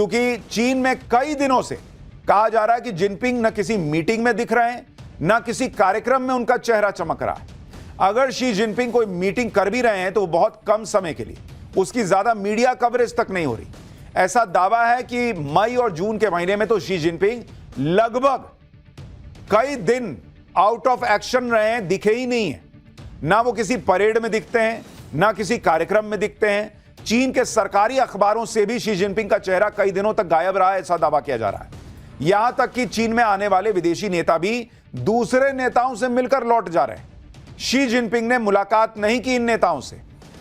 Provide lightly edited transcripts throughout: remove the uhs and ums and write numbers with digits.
क्योंकि चीन में कई दिनों से कहा जा रहा है कि जिनपिंग न किसी मीटिंग में दिख रहे हैं, न किसी कार्यक्रम में उनका चेहरा चमक रहा है। अगर शी जिनपिंग कोई मीटिंग कर भी रहे हैं तो वो बहुत कम समय के लिए, उसकी ज्यादा मीडिया कवरेज तक नहीं हो रही। ऐसा दावा है कि मई और जून के महीने में तो शी जिनपिंग लगभग कई दिन आउट ऑफ एक्शन रहे हैं, दिखे ही नहीं है। ना वो किसी परेड में दिखते हैं, ना किसी कार्यक्रम में दिखते हैं। चीन के सरकारी अखबारों से भी शी जिनपिंग का चेहरा कई दिनों तक गायब रहा है, ऐसा दावा किया जा रहा है। यहां तक कि चीन में आने वाले विदेशी नेता भी दूसरे नेताओं से मिलकर लौट जा रहे हैं। शी जिनपिंग ने मुलाकात नहीं की इन नेताओं से,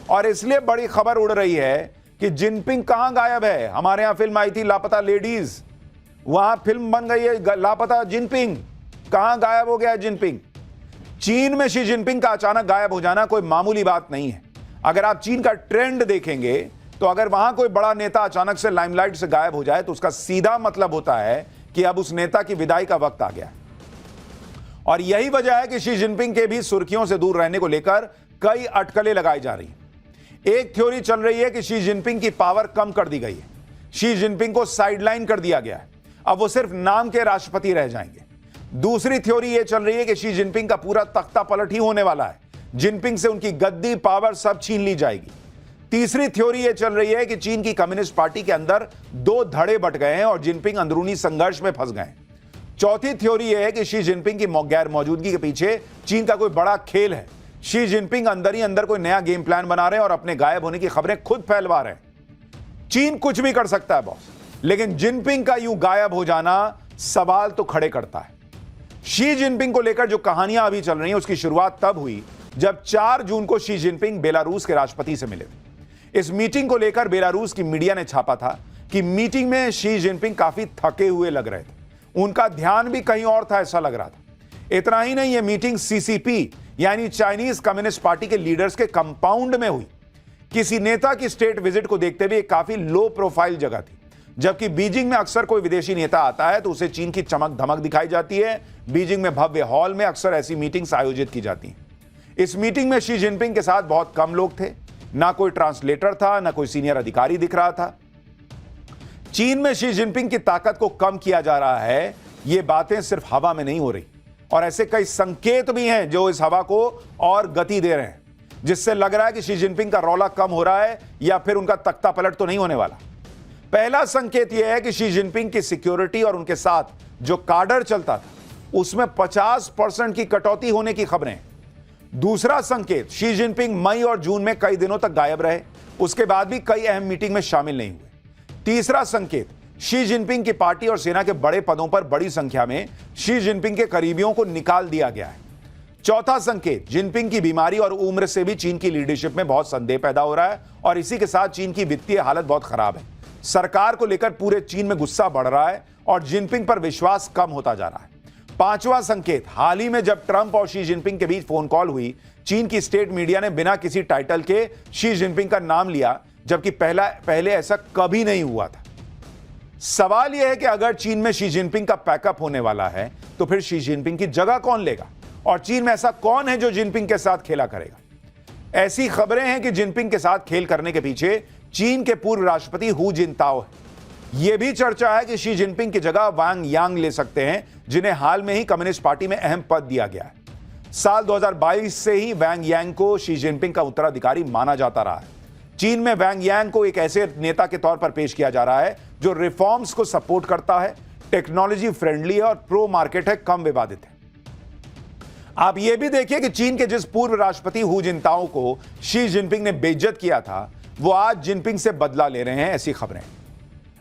और इसलिए बड़ी खबर उड़ रही है कि जिनपिंग कहां गायब है। हमारे यहां फिल्म आई थी लापता लेडीज, वहां फिल्म बन गई है लापता जिनपिंग। कहां गायब हो गया है जिनपिंग? चीन में शी जिनपिंग का अचानक गायब हो जाना कोई मामूली बात नहीं है। अगर आप चीन का ट्रेंड देखेंगे तो अगर वहां कोई बड़ा नेता अचानक से लाइमलाइट से गायब हो जाए तो उसका सीधा मतलब होता है कि अब उस नेता की विदाई का वक्त आ गया है। और यही वजह है कि शी जिनपिंग के भी सुर्खियों से दूर रहने को लेकर कई अटकलें लगाई जा रही हैं। एक थ्योरी चल रही है कि शी जिनपिंग की पावर कम कर दी गई है, शी जिनपिंग को साइडलाइन कर दिया गया है, अब वो सिर्फ नाम के राष्ट्रपति रह जाएंगे। दूसरी थ्योरी यह चल रही है कि शी जिनपिंग का पूरा तख्ता पलट ही होने वाला है, जिनपिंग से उनकी गद्दी पावर सब छीन ली जाएगी। तीसरी थ्योरी यह चल रही है कि चीन की कम्युनिस्ट पार्टी के अंदर दो धड़े बट गए हैं और जिनपिंग अंदरूनी संघर्ष में फंस गए हैं। चौथी थ्योरी यह है कि शी जिनपिंग की गैर मौजूदगी के पीछे चीन का कोई बड़ा खेल है। शी जिनपिंग अंदर ही अंदर कोई नया गेम प्लान बना रहे हैं और अपने गायब होने की खबरें खुद फैलवा रहे हैं। चीन कुछ भी कर सकता है बॉस, लेकिन जिनपिंग का यूं गायब हो जाना सवाल तो खड़े करता है। शी जिनपिंग को लेकर जो कहानियां अभी चल रही हैं उसकी शुरुआत तब हुई जब 4 जून को शी जिनपिंग बेलारूस के राष्ट्रपति से मिले थे। इस मीटिंग को लेकर बेलारूस की मीडिया ने छापा था कि मीटिंग में शी जिनपिंग काफी थके हुए लग रहे थे, उनका ध्यान भी कहीं और था ऐसा लग रहा था। इतना ही नहीं, यह मीटिंग सीसीपी यानी चाइनीज कम्युनिस्ट पार्टी के लीडर्स के कंपाउंड में हुई। किसी नेता की स्टेट विजिट को देखते हुए काफी लो प्रोफाइल जगह थी। जबकि बीजिंग में अक्सर कोई विदेशी नेता आता है तो उसे चीन की चमक धमक दिखाई जाती है। बीजिंग में भव्य हॉल में अक्सर ऐसी मीटिंग्स आयोजित की जाती हैं। इस मीटिंग में शी जिनपिंग के साथ बहुत कम लोग थे, ना कोई ट्रांसलेटर था, ना कोई सीनियर अधिकारी दिख रहा था। चीन में शी जिनपिंग की ताकत को कम किया जा रहा है, ये बातें सिर्फ हवा में नहीं हो रही, और ऐसे कई संकेत भी हैं जो इस हवा को और गति दे रहे हैं, जिससे लग रहा है कि शी जिनपिंग का रौला कम हो रहा है या फिर उनका तख्ता पलट तो नहीं होने वाला। पहला संकेत यह है कि शी जिनपिंग की सिक्योरिटी और उनके साथ जो काडर चलता था उसमें 50% की कटौती होने की खबरें। दूसरा संकेत, शी जिनपिंग मई और जून में कई दिनों तक गायब रहे, उसके बाद भी कई अहम मीटिंग में शामिल नहीं हुए। तीसरा संकेत, शी जिनपिंग की पार्टी और सेना के बड़े पदों पर बड़ी संख्या में शी जिनपिंग के करीबियों को निकाल दिया गया है। चौथा संकेत, जिनपिंग की बीमारी और उम्र से भी चीन की लीडरशिप में बहुत संदेह पैदा हो रहा है, और इसी के साथ चीन की वित्तीय हालत बहुत खराब है। सरकार को लेकर पूरे चीन में गुस्सा बढ़ रहा है और जिनपिंग पर विश्वास कम होता जा रहा है। पांचवा संकेत, हाल ही में जब ट्रंप और शी जिनपिंग के बीच फोन कॉल हुई, चीन की स्टेट मीडिया ने बिना किसी टाइटल के शी जिनपिंग का नाम लिया, जबकि पहले ऐसा कभी नहीं हुआ था। सवाल यह है कि अगर चीन में शी जिनपिंग का पैकअप होने वाला है तो फिर शी जिनपिंग की जगह कौन लेगा, और चीन में ऐसा कौन है जो जिनपिंग के साथ खेला करेगा। ऐसी खबरें हैं कि जिनपिंग के साथ खेल करने के पीछे चीन के पूर्व राष्ट्रपति हु जिनताओ है। यह भी चर्चा है कि शी जिनपिंग की जगह वांग यांग ले सकते हैं, जिन्हें हाल में ही कम्युनिस्ट पार्टी में अहम पद दिया गया है। साल 2022 से ही वांग यांग को शी जिनपिंग का उत्तराधिकारी माना जाता रहा है। चीन में वांग यांग को एक ऐसे नेता के तौर पर पेश किया जा रहा है जो रिफॉर्म्स को सपोर्ट करता है, टेक्नोलॉजी फ्रेंडली है और प्रो मार्केट है, कम विवादित है। आप यह भी देखिए कि चीन के जिस पूर्व राष्ट्रपति हु जिनताओ को शी जिनपिंग ने बेइज्जत किया था, वो आज जिनपिंग से बदला ले रहे हैं, ऐसी खबरें।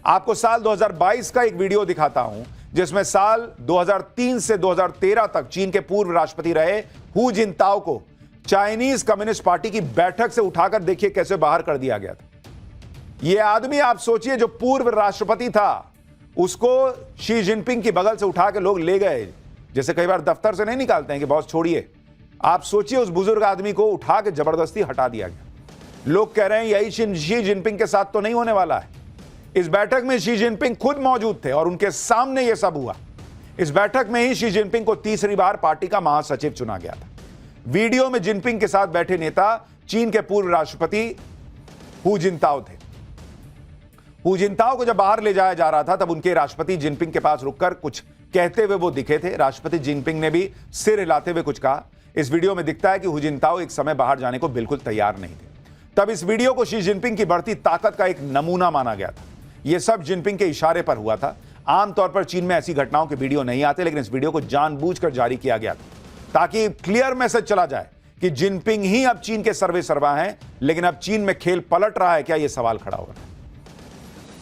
आपको साल 2022 का एक वीडियो दिखाता हूं जिसमें साल 2003 से 2013 तक चीन के पूर्व राष्ट्रपति रहे हु जिनताओ को चाइनीज कम्युनिस्ट पार्टी की बैठक से उठाकर देखिए कैसे बाहर कर दिया गया था। यह आदमी, आप सोचिए, जो पूर्व राष्ट्रपति था उसको शी जिनपिंग की बगल से उठा के लोग ले गए, जैसे कई बार दफ्तर से नहीं निकालते हैं कि बॉस छोड़िए। आप सोचिए, उस बुजुर्ग आदमी को उठा के जबरदस्ती हटा दिया गया। लोग कह रहे हैं यही शी जिनपिंग के साथ तो नहीं होने वाला है। इस बैठक में शी जिनपिंग खुद मौजूद थे और उनके सामने यह सब हुआ। इस बैठक में ही शी जिनपिंग को तीसरी बार पार्टी का महासचिव चुना गया था। वीडियो में जिनपिंग के साथ बैठे नेता चीन के पूर्व राष्ट्रपति हु जिनताओ थे। हू जिनताओ को जब बाहर ले जाया जा रहा था तब उनके राष्ट्रपति जिनपिंग के पास रुककर कुछ कहते हुए वो दिखे थे। राष्ट्रपति जिनपिंग ने भी सिर हिलाते हुए कुछ कहा। इस वीडियो में दिखता है कि हू जिनताओ एक समय बाहर जाने को बिल्कुल तैयार नहीं थे। तब इस वीडियो को शी जिनपिंग की बढ़ती ताकत का एक नमूना माना गया था। यह सब जिनपिंग के इशारे पर हुआ था। आमतौर पर चीन में ऐसी घटनाओं के वीडियो नहीं आते, लेकिन इस वीडियो को जानबूझकर जारी किया गया था ताकि क्लियर मैसेज चला जाए कि जिनपिंग ही अब चीन के सर्वे सर्वा हैं। लेकिन अब चीन में खेल पलट रहा है क्या, यह सवाल खड़ा हो रहा है।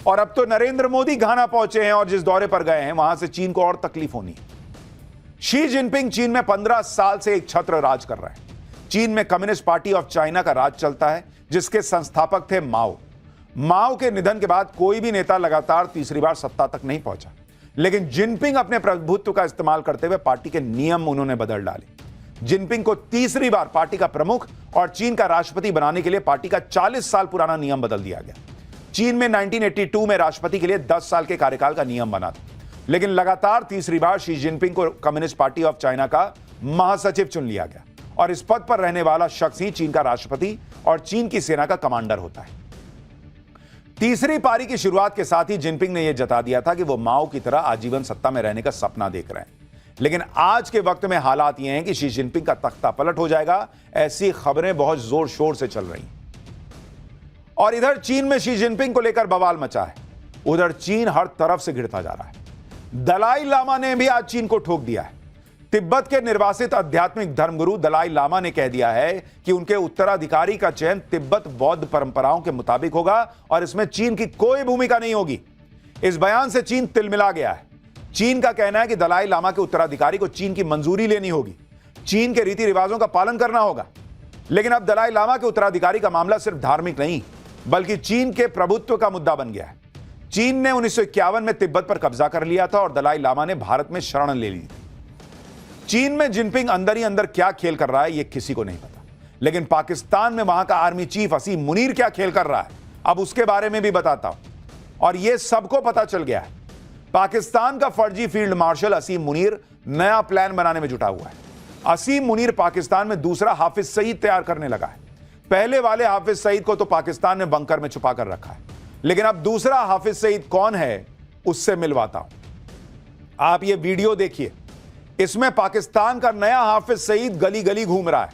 और अब तो नरेंद्र मोदी घाना पहुंचे हैं और जिस दौरे पर गए हैं वहां से चीन को और तकलीफ होनी है। शी जिनपिंग चीन में 15 साल से एक छत्र राज कर रहे हैं। चीन में कम्युनिस्ट पार्टी ऑफ चाइना का राज चलता है, जिसके संस्थापक थे माओ। माओ के निधन के बाद कोई भी नेता लगातार तीसरी बार सत्ता तक नहीं पहुंचा, लेकिन जिनपिंग अपने प्रभुत्व का इस्तेमाल करते हुए पार्टी के नियम उन्होंने बदल डाले। जिनपिंग को तीसरी बार पार्टी का प्रमुख और चीन का राष्ट्रपति बनाने के लिए पार्टी का 40 साल पुराना नियम बदल दिया गया। चीन में 1982 में राष्ट्रपति के लिए 10 साल के कार्यकाल का नियम बना था, लेकिन लगातार तीसरी बार शी जिनपिंग को कम्युनिस्ट पार्टी ऑफ चाइना का महासचिव चुन लिया गया और इस पद पर रहने वाला शख्स ही चीन का राष्ट्रपति और चीन की सेना का कमांडर होता है। तीसरी पारी की शुरुआत के साथ ही जिनपिंग ने यह जता दिया था कि वो माओ की तरह आजीवन सत्ता में रहने का सपना देख रहे हैं। लेकिन आज के वक्त में हालात ये हैं कि शी जिनपिंग का तख्ता पलट हो जाएगा, ऐसी खबरें बहुत जोर शोर से चल रही हैं। और इधर चीन में शी जिनपिंग को लेकर बवाल मचा है, उधर चीन हर तरफ से घिरता जा रहा है। दलाई लामा ने भी आज चीन को ठोक दिया है। तिब्बत के निर्वासित आध्यात्मिक धर्मगुरु दलाई लामा ने कह दिया है कि उनके उत्तराधिकारी का चयन तिब्बत बौद्ध परंपराओं के मुताबिक होगा और इसमें चीन की कोई भूमिका नहीं होगी। इस बयान से चीन तिलमिला गया है। चीन का कहना है कि दलाई लामा के उत्तराधिकारी को चीन की मंजूरी लेनी होगी, चीन के रीति रिवाजों का पालन करना होगा। लेकिन अब दलाई लामा के उत्तराधिकारी का मामला सिर्फ धार्मिक नहीं, बल्कि चीन के प्रभुत्व का मुद्दा बन गया है। चीन ने 1951 में तिब्बत पर कब्जा कर लिया था और दलाई लामा ने भारत में शरण ले ली थी। चीन में जिनपिंग अंदर ही अंदर क्या खेल कर रहा है, यह किसी को नहीं पता, लेकिन पाकिस्तान में वहां का आर्मी चीफ असीम मुनीर क्या खेल कर रहा है, अब उसके बारे में भी बताता हूं। और यह सबको पता चल गया है। पाकिस्तान का फर्जी फील्ड मार्शल असीम मुनीर नया प्लान बनाने में जुटा हुआ है। असीम मुनीर पाकिस्तान में दूसरा हाफिज सईद तैयार करने लगा है। पहले वाले हाफिज सईद को तो पाकिस्तान ने बंकर में छुपा कर रखा है, लेकिन अब दूसरा हाफिज सईद कौन है उससे मिलवाता हूं। आप ये वीडियो देखिए। इसमें पाकिस्तान का नया हाफिज सईद गली गली घूम रहा है,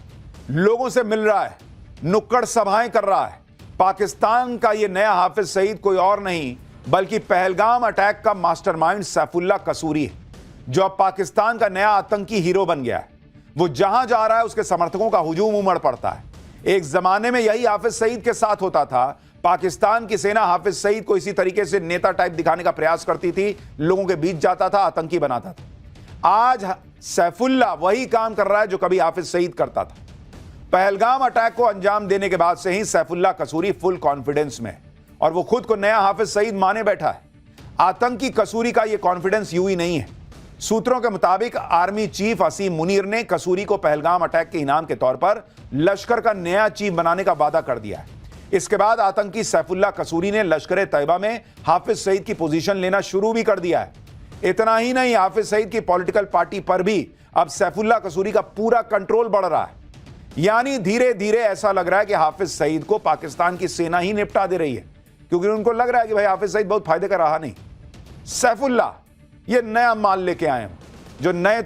लोगों से मिल रहा है, नुक्कड़ सभाएं कर रहा है। पाकिस्तान का यह नया हाफिज सईद कोई और नहीं बल्कि पहलगाम अटैक का मास्टरमाइंड सैफुल्लाह कसूरी है, जो अब पाकिस्तान का नया आतंकी हीरो बन गया है। वो जहां जा रहा है उसके समर्थकों का हुजूम उमड़ पड़ता है। एक जमाने में यही हाफिज सईद के साथ होता था। पाकिस्तान की सेना हाफिज सईद को इसी तरीके से नेता टाइप दिखाने का प्रयास करती थी, लोगों के बीच जाता था, आतंकी बनाता था। आज सैफुल्लाह वही काम कर रहा है जो कभी हाफिज सईद करता था। पहलगाम अटैक को अंजाम देने के बाद से ही सैफुल्लाह कसूरी फुल कॉन्फिडेंस में और वो खुद को नया हाफिज सईद माने बैठा है। आतंकी कसूरी का ये कॉन्फिडेंस यूं ही नहीं है। सूत्रों के मुताबिक आर्मी चीफ असीम मुनीर ने कसूरी को पहलगाम अटैक के इनाम के तौर पर लश्कर का नया चीफ बनाने का वादा कर दिया है। इसके बाद आतंकी सैफुल्लाह कसूरी ने लश्कर तैयबा में हाफिज सईद की पोजीशन लेना शुरू भी कर दिया है। इतना ही नहीं, हाफिज सईद की पॉलिटिकल पार्टी पर भी अब सैफुल्लाह कसूरी का पूरा कंट्रोल बढ़ रहा है। यानी धीरे धीरे ऐसा लग रहा है कि हाफिज सईद को पाकिस्तान की सेना ही निपटा दे रही है, क्योंकि उनको लग रहा है कि भाई हाफिज सईद बहुत फायदे का रहा नहीं। सैफुल्लाह ये नया माल लेके आए हैं, जो नए